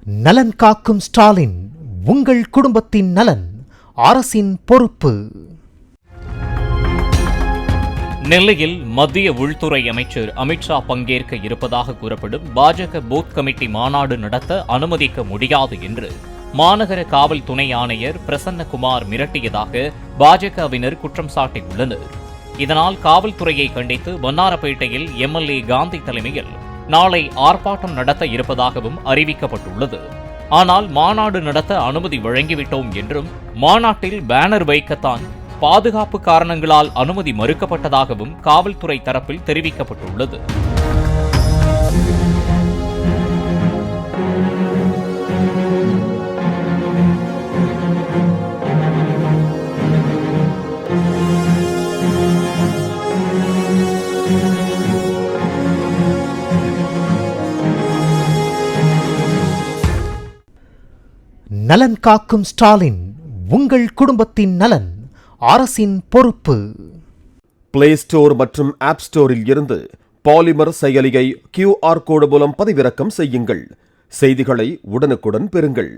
நலன் காக்கும் ஸ்டாலின், உங்கள் குடும்பத்தின் நலன் அரசின் பொறுப்பு. நெல்லையில் மத்திய உள்துறை அமைச்சர் அமித்ஷா பங்கேற்க இருப்பதாக கூறப்படும் பாஜக பூத் கமிட்டி மாநாடு நடத்த அனுமதிக்க முடியாது என்று மாநகர காவல் துணை ஆணையர் பிரசன்னகுமார் மிரட்டியதாக பாஜகவினர் குற்றம் சாட்டியுள்ளனர். இதனால் காவல்துறையை கண்டித்து வண்ணாரப்பேட்டையில் எம்எல்ஏ காந்தி தலைமையில் நாளை ஆர்ப்பாட்டம் நடத்த இருப்பதாகவும் அறிவிக்கப்பட்டுள்ளது. ஆனால் மாநாடு நடத்த அனுமதி வழங்கிவிட்டோம் என்றும் மாநாட்டில் பேனர் வைக்கத்தான் பாதுகாப்பு காரணங்களால் அனுமதி மறுக்கப்பட்டதாகவும் காவல்துறை தரப்பில் தெரிவிக்கப்பட்டுள்ளது. நலன் காக்கும் ஸ்டாலின், உங்கள் குடும்பத்தின் நலன் அரசின் பொறுப்பு. பிளே ஸ்டோர் மற்றும் ஆப் ஸ்டோரில் இருந்து பாலிமர் செயலியை QR கோடு மூலம் பதிவிறக்கம் செய்யுங்கள். செய்திகளை உடனுக்குடன் பெறுங்கள்.